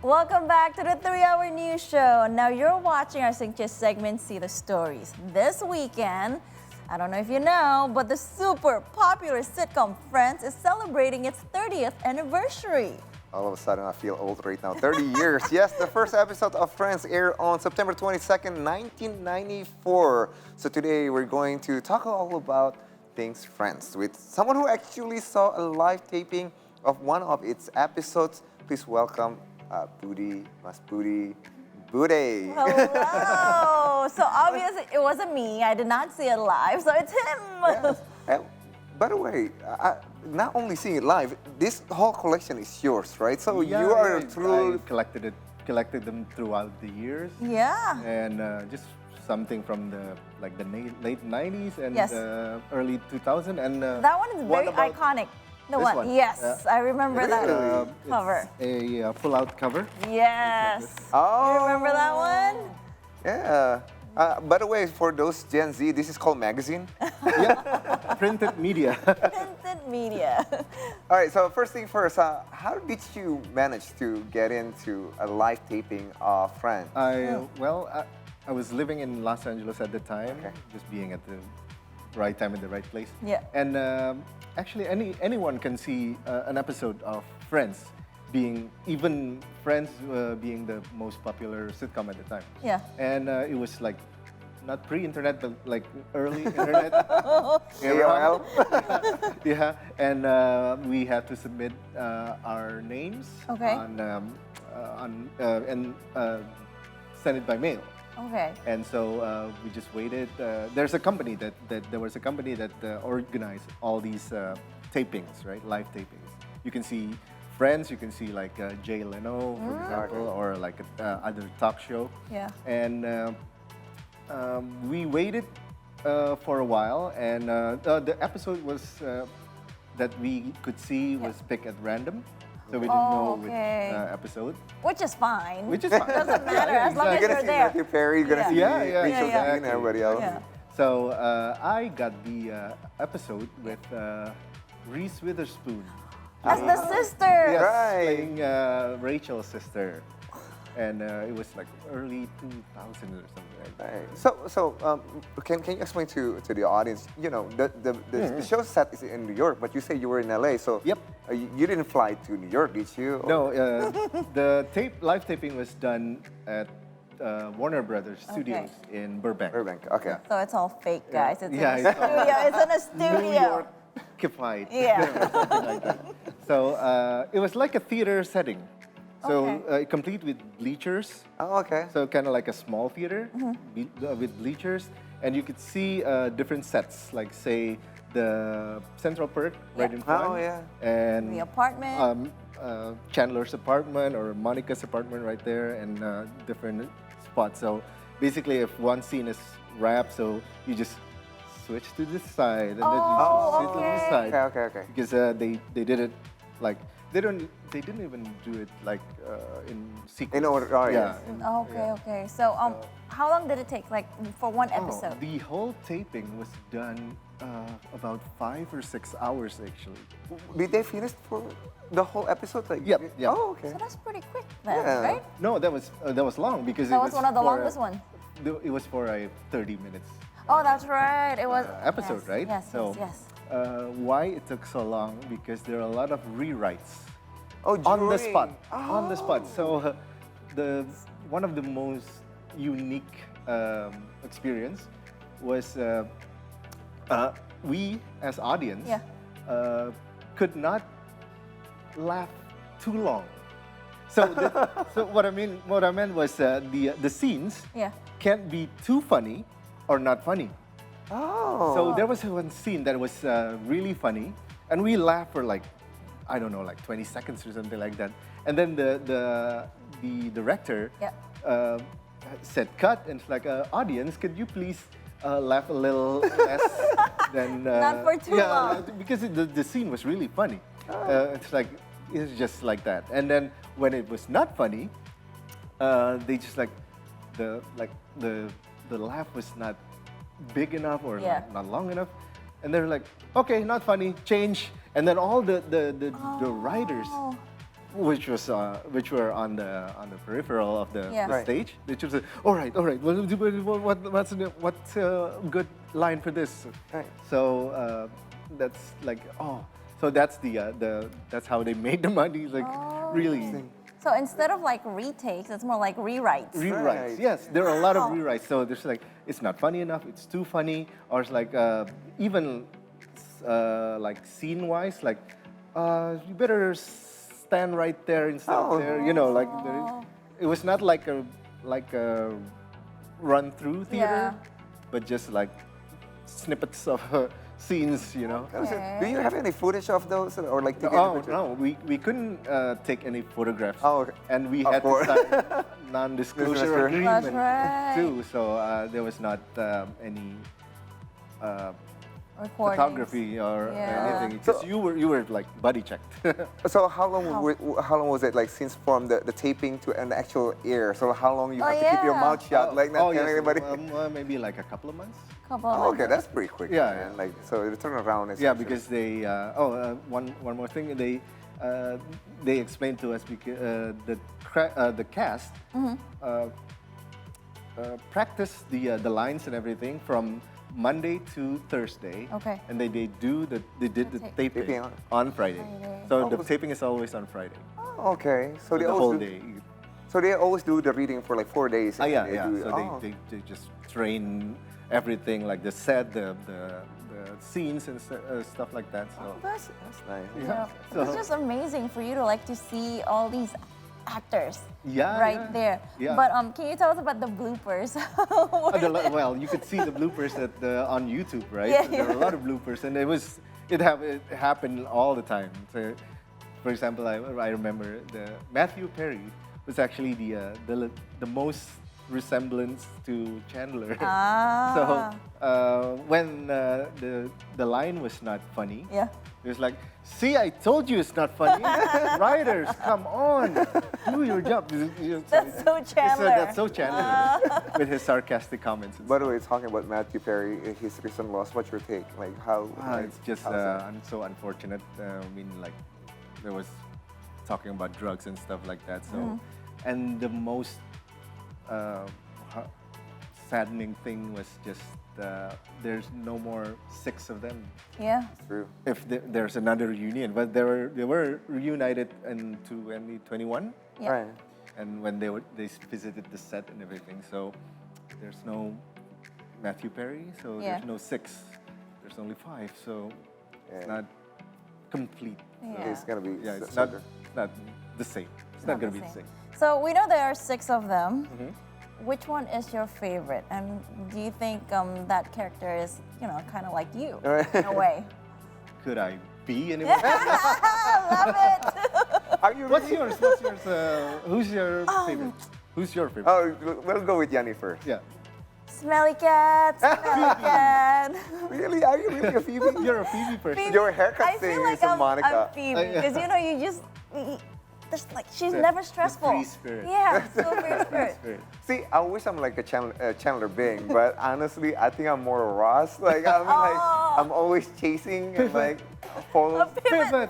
Welcome back to the 3-Hour News Show. Now you're watching our Sync segment, See the Stories. This weekend, I don't know if you know, but the super popular sitcom Friends is celebrating its 30th anniversary. All of a sudden, I feel old right now. 30 years. Yes, the first episode of Friends aired on September 22nd, 1994. So today, we're going to talk all about things Friends with someone who actually saw a live taping of one of its episodes. Please welcome Mas Budi. Hello. So obviously, it wasn't me. I did not see it live, so it's him. Yes. And by the way, not only seeing it live, this whole collection is yours, right? So you are I collected them throughout the years. Yeah. And just something from the late 90s and Yes. Early 2000s. And That one is very about iconic. The this one. one? Yes, I remember that cover. It's a pull-out cover. Yes. Oh. You remember that one? Yeah. By the way, for those Gen Z, this is called magazine. Yeah, printed media. Printed media. All right, so first thing first, how did you manage to get into a live taping of Friends? I was living in Los Angeles at the time, Okay. just being at the right time in the right place. Yeah. And actually, anyone can see an episode of Friends, being being the most popular sitcom at the time. Yeah. And it was like not pre-internet, but like early internet. AOL? Yeah, and we had to submit our names Okay. and send it by mail. Okay. And so we just waited. There was a company that organized all these tapings, right? Live tapings. You can see Friends. You can see like Jay Leno, for example, or like other talk show. Yeah. And we waited for a while, and the episode was that we could see was picked at random, so we didn't know which episode. Which is fine. Which is fine. Doesn't matter as long as You're you're gonna see there. Matthew Perry, you're gonna see Rachel yeah. Dean and everybody else. Yeah. So I got the episode with Reese Witherspoon. As the sister. Yes, Right. playing Rachel's sister. And it was like early 2000 or something like that. Right. So can you explain to the audience? You know, the show set is in New York, but you say you were in LA. So Yep. You didn't fly to New York, did you? No, the live taping was done at Warner Brothers Studios in Burbank. Burbank. Okay. So it's all fake, guys. It's Yeah, in a it's all studio. It's in a New studio. York occupied. Yeah. Something like that. So it was like a theater setting. So Okay. complete with bleachers. Oh, okay. So kind of like a small theater with bleachers, and you could see different sets, like say the Central Perk right in front. Oh, yeah. And The apartment. Chandler's apartment or Monica's apartment right there, and different spots. So basically, if one scene is wrapped, so you just switch to this side, and then you just sit on this side. Okay. Because they did it like they didn't even do it like in sequence. In order, oh, yeah. Okay, okay. So how long did it take, like, for one episode? The whole taping was done about 5 or 6 hours actually. Did they finish for the whole episode? Like, Yep. Oh, okay. So that's pretty quick then, Yeah. right? No, that was long because That it was one of the for longest ones. It was for a 30 minutes Oh, that's right. It was episode, yes, right? Yes, So, yes. why it took so long? Because there are a lot of rewrites Oh, on the during- spot. On the spot. So one of the most unique experience was we as audience Yeah. could not laugh too long. So what I meant was the scenes Yeah. can't be too funny or not funny. Oh. So there was one scene that was really funny, and we laughed for like, I don't know, like 20 seconds or something like that. And then the director Yeah. said cut, and it's like, audience, could you please laugh a little less than... Not for too long. Because the scene was really funny. It's like, it's just like that. And then when it was not funny, they just like, the laugh was not big enough or Yeah. not long enough. And they're like, okay, not funny, change. And then all the writers which were on the peripheral of the Yeah. Right. stage. They just said, all right, what's a good line for this? Right. So that's like so that's that's how they made the money. Like really. So instead of like retakes, it's more like rewrites. Rewrites, Right. yes. There are a lot of Wow. rewrites. So there's like, it's not funny enough, it's too funny, or it's like, even like scene-wise, like, you better stand right there instead of there. You know, like, it was not like a run-through theater, Yeah. but just like snippets of scenes, you know. Okay. Do you have any footage of those or like take any Oh pictures? no, we couldn't take any photographs. Oh, okay. And we Of had course. to sign non-disclosure Disclosure. agreement That's right. too. So there was not any Recordings. photography or Yeah. anything because you were like body checked. So how long how long was it like since from the taping to an actual air? So how long you Oh, have to keep your yeah. mouth shut like not telling anybody? Maybe like a couple of months. Couple of Oh, okay, months. that's pretty quick. Yeah, man. yeah. Like so the turnaround is Yeah, because they one more thing they explained to us because the cast practiced the lines and everything from Monday to Thursday. Okay. And they did the taping Taping on Friday. Friday. So the Oh. taping is always on Friday. Oh, okay. So they The always whole do, day. So they always do the reading for like 4 days. and Yeah, they yeah. do- So oh. they just train everything like the set, the scenes and stuff like that. So That's nice. Yeah. So- It's just amazing for you to like to see all these actors Yeah, right yeah. there. Yeah. But can you tell us about the bloopers? well, you could see the bloopers on YouTube, right? Yeah, There are a lot of bloopers, and it happened all the time. So, for example, I remember Matthew Perry was actually the most resemblance to Chandler. Ah. So when the line was not funny, Yeah. it was like, "See, I told you it's not funny. Writers, come on, do your job." That's so Chandler. That's so Chandler with his sarcastic comments. And By the way, talking about Matthew Perry, his recent loss. What's your take? Like how? like, It's just how's that? so unfortunate. I mean, like there was talking about drugs and stuff like that. So, Mm-hmm. and the most saddening thing was just there's no more 6 of them. Yeah. True. If there's another reunion, but they were reunited in 2021, Yeah. Right. and when they visited the set and everything. So there's no Matthew Perry, so Yeah. there's no 6. There's only 5, so it's Yeah. not complete. Yeah. It's gonna be. Yeah, it's so- not the same. It's not gonna be the same. So we know there are 6 of them. Mm-hmm. Which one is your favorite? And do you think that character is, kind of like you in a way? Could I be anyone? Love it. Are you? What's really- yours? What's yours? Who's your favorite? Who's your favorite? Oh, we'll go with Yanni first. Yeah. Smelly cat, smelly cat. Really? Are you really a Phoebe? You're a Phoebe person. Phoebe. Your haircut I thing feel like is a I'm Monica. Phoebe Yeah. because you just there's like she's The- never the stressful. free spirit. Yeah, so free spirit. Spirit. See, I wish I'm like a Chandler Bing, but honestly, I think I'm more a Ross. Like I mean, like Oh. I'm always chasing and like follow. Pivot.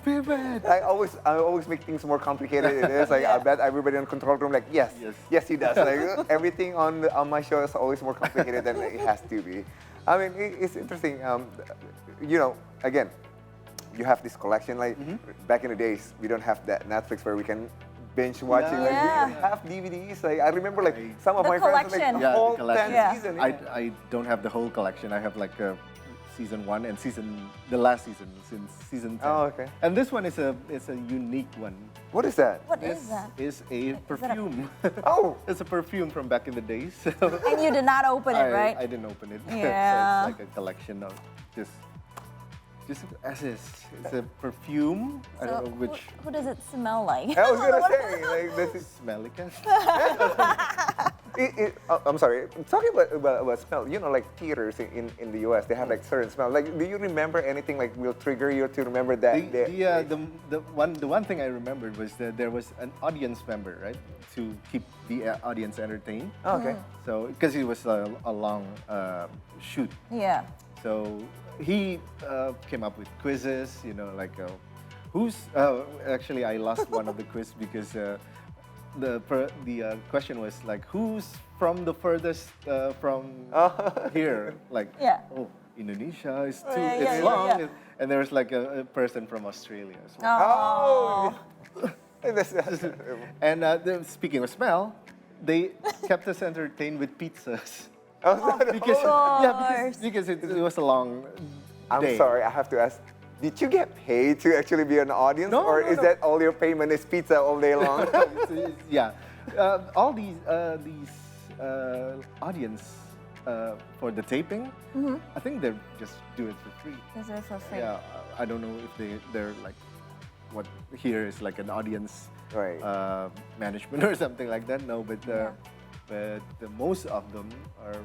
Pivot. I always make things more complicated. It is like I bet everybody in the control room like yes, Yes. he does. Like everything on my show is always more complicated than it has to be. I mean, it's interesting. Again, you have this collection. Like back in the days, we don't have that Netflix where we can binge watching. Like we Yeah. even have DVDs. Like I remember, like Right. some of The my friends had, collection. like Yeah, the whole the collection. 10 Yeah. season. I don't have the whole collection. I have like season 1 and the last season since season 10. Oh, okay. And this one is a unique one. What is that? What This is that? is a perfume. Oh, It's a perfume from back in the days. So And you did not open it, right? I didn't open it. Yeah. So it's like a collection of just as is. It's a perfume. I don't know which Who does it smell like? I was gonna say like this is. smell it is. I'm sorry. Talking about smell, like theaters in the U.S. they have like certain smell. Like, do you remember anything like will trigger you to remember that? The one thing I remembered was that there was an audience member, right, to keep the audience entertained. Oh, okay. So because it was a long shoot, Yeah. so he came up with quizzes, like Who's actually I lost one of the quiz because the question was like who's from the furthest from here? Like Yeah. oh, Indonesia is too Yeah, it's yeah, long, yeah. and there's like a person from Australia as well. Oh. And speaking of smell, they kept us entertained with pizzas. because because it was a long I'm day. sorry, I have to ask. Did you get paid to actually be an audience, No, or no, is no. that all your payment is pizza all day long? Yeah, all these audience for the taping, I think they just do it for free. Those are for free. Yeah, I don't know if they're like what here is like an audience Right. management or something like that. No, but the most of them are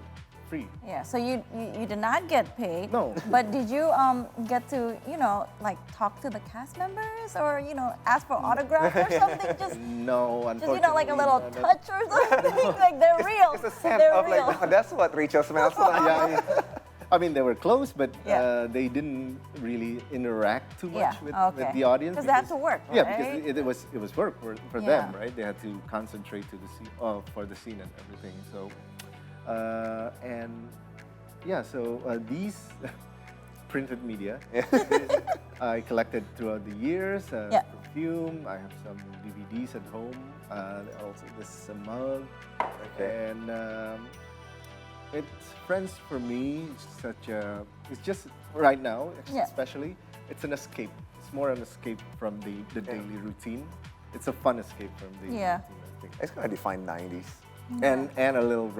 free. Yeah, so you did not get paid. No. But did you get to, like talk to the cast members or, ask for autographs or something? Just, No, just unfortunately. like a little no, no. touch or something? Like they're real. It's a scent They're of real. like, oh, that's what Rachel smells like. Yeah, I mean, they were close, but Yeah. they didn't really interact too much Yeah, with okay. the audience. 'Cause they had to work, Yeah, right? because it was work for Yeah. them, right? They had to concentrate to the scene, for the scene and everything. So, and yeah, so these printed media I collected throughout the years. Yeah. Perfume. I have some DVDs at home. Also, this is a mug. Okay. And it's Friends for me. It's just right now, Yeah. especially. It's an escape. It's more an escape from the daily routine. It's a fun escape from the Yeah. routine, I think. It's gonna define 90s. And a little,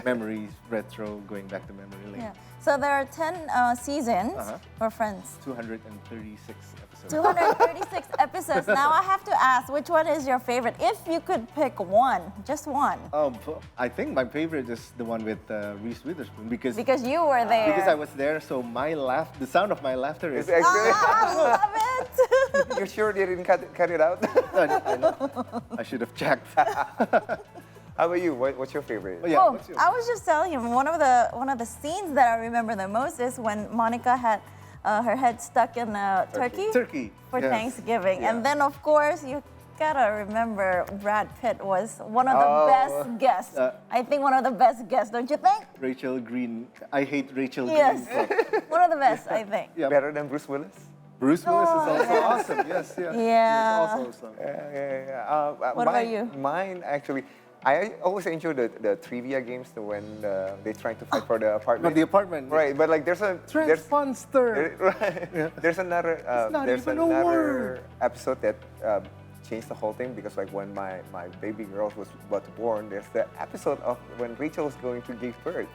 memories, retro, going back to memory lane. Yeah. So there are 10 seasons for Friends. 236 episodes. 236 episodes. Now I have to ask, which one is your favorite? If you could pick one, just one. I think my favorite is the one with Reese Witherspoon because You were there. I was there, so the sound of my laughter is. It's actually, I love it. you're sure they didn't cut it out? I know. I should have checked. How about you? What's your favorite? Oh, yeah, Oh, what's yours? I was just telling him one of the scenes that I remember the most is when Monica had her head stuck in a turkey Turkey. for Yes. Thanksgiving, Yeah. and then of course you gotta remember Brad Pitt was one of the best guests. I think one of the best guests, don't you think? Rachel Green. I hate Rachel Yes, Green. one of the best, I think. Yeah. Better than Bruce Willis? Bruce Willis is also yeah. awesome. Yes, yes. Yeah. He's also awesome. Yeah. What about you? Mine actually, I always enjoy the trivia games when they try to fight for the apartment. But the apartment. Right, but like there's Transfunster. right, there's another not there's even a another word. episode that changed the whole thing because like when my baby girl was about to born, there's the episode of when Rachel was going to give birth.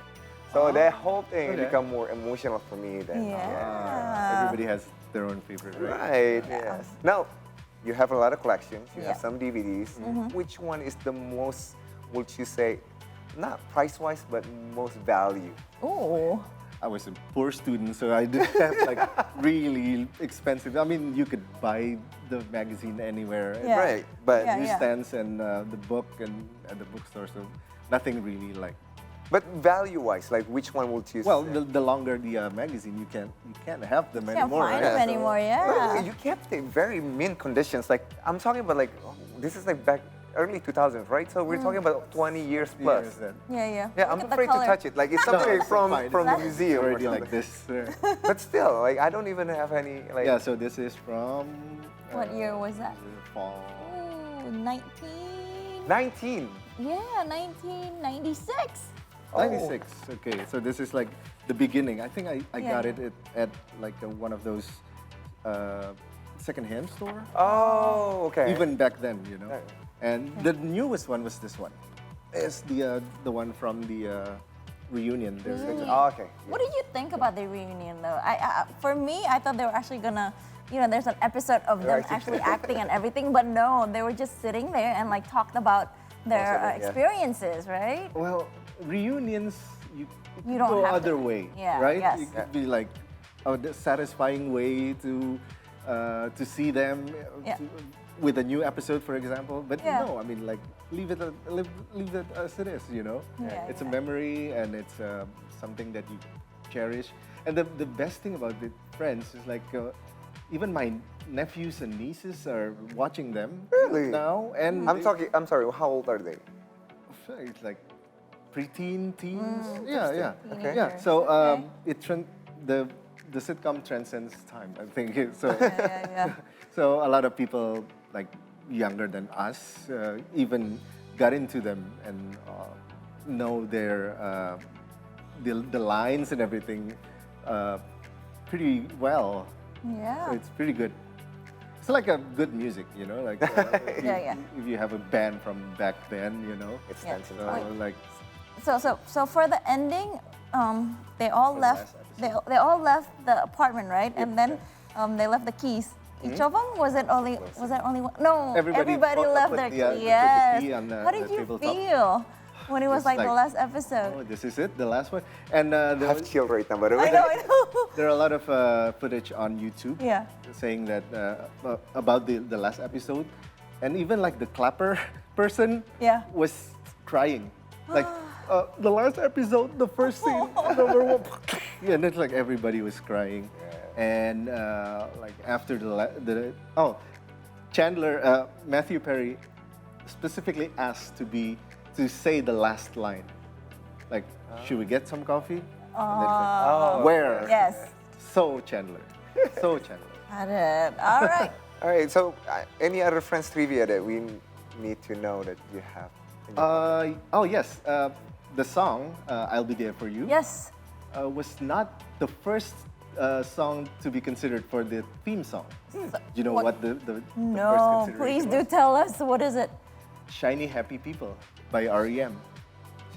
So that whole thing Okay. become more emotional for me than Yeah. Everybody has their own favorite, right? Right, yes. Now, you have a lot of collections, you have Yeah. some DVDs. Which one is the most, would you say, not price-wise, but most value? Ooh. I was a poor student, so I didn't have like really expensive. I mean, you could buy the magazine anywhere. Yeah. Right, but Yeah. Newsstands and the book and at the bookstore, so nothing really like. but value-wise, like which one would you Well, say? the longer the magazine, you can't have them Can't anymore. find right? them So- anymore, Well, yeah. you kept it in very mint conditions. Like, I'm talking about like, this is like back early 2000s, right? So we're talking about 20 years plus. Years then. Yeah. Yeah, Look I'm at the afraid to color. touch it. Like, it's something it's from fine. the It's museum or already something. like this. But still, like, I don't even have any, like... Yeah, so this is from. What year was that? Fall. Ooh, 19. 19. Yeah, 1996. 96. Okay, so this is like the beginning. I think I Yeah, got yeah. it at like one of those second-hand store. Oh, okay. Even back then, you know. Right. And the newest one was this one. It's the one from the reunion. There's like Oh, okay. What did you think about the reunion, though? For me, I thought they were actually gonna, there's an episode of them Right. actually acting and everything, but no, they were just sitting there and like talked about their Most of it, yeah. experiences, right? well, reunions You you don't go have other to. way, Yeah, right? yes. It could be like a satisfying way to see them Yeah. with a new episode, for example. But Yeah. no, I mean like leave it as it is, you know. Yeah, It's a yeah. memory and it's something that you cherish. And the best thing about the Friends is like even my nephews and nieces are watching them Really? now, and I'm sorry. How old are they? it's like preteen, teens. Yeah. Teenagers. So Okay. the sitcom transcends time. I think so. Yeah. So a lot of people like younger than us even got into them and know their the lines and everything pretty well. Yeah. So it's pretty good. It's like a good music, you know, like if you have a band from back then, you know. It stands in So time. like So for the ending, they all For the left. last They all left the apartment, right? And then they left the keys. Hmm? Each of them was it only one? No, Everybody left put their the, put the key. Yes. key on the- How did the you tabletop. feel when it was It's like the like, last oh, episode? this is it, the last one. And I have chill right now, by the way. I know. there are a lot of footage on YouTube Yeah. saying that about the last episode, and even like the clapper person Yeah. was crying, like the last episode, the first scene, yeah, and it's like everybody was crying, and like after Chandler, Matthew Perry specifically asked to say the last line, like, should we get some coffee? And then it's like, where? Yes. So Chandler. Got it. All right. All right. So, any other Friends trivia that we need to know that you have? in your- Oh yes, the song "I'll Be There for You" Yes. was not the first song to be considered for the theme song. Do you know what the first No, consideration please was? do tell us. What is it? "Shiny Happy People" by REM.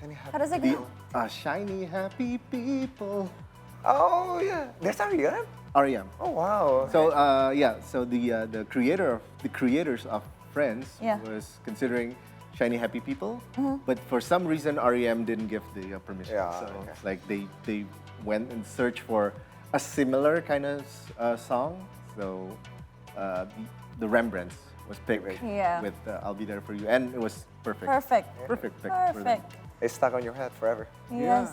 Shiny Happy How does it The go? "Shiny Happy People." Oh yeah, that's Ariana. REM. Oh wow. So so the creators of Friends Yeah. was considering "Shiny Happy People," but for some reason REM didn't give the permission. Yeah, So okay. it's like they went and searched for a similar kind of song. So the Rembrandts was picked Yeah. with "I'll Be There for You," and it was perfect. Perfect. Perfect pick for them. Perfect. It's stuck on your head forever. Yes.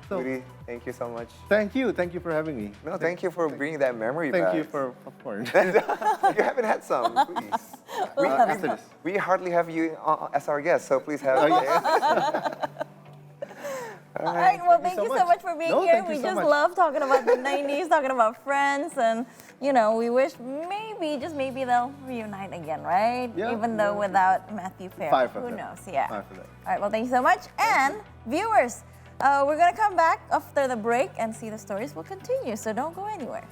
So, Rudy, thank you so much. thank you for having me. No, thank you for bringing that memory Thank back. you for popcorn. You haven't had some, please. After this. We hardly have you as our guest, so please have. All right. Well, thank so you so much. much for being No, here. thank you We so just much. love talking about the 90s, talking about Friends, and we wish maybe, just maybe, they'll reunite again, right? Yeah, Even though without Matthew Perry. Five of Who them. knows? Yeah. Five of them. All right. Well, thank you so much. And viewers, we're gonna come back after the break and see the stories will continue. So don't go anywhere.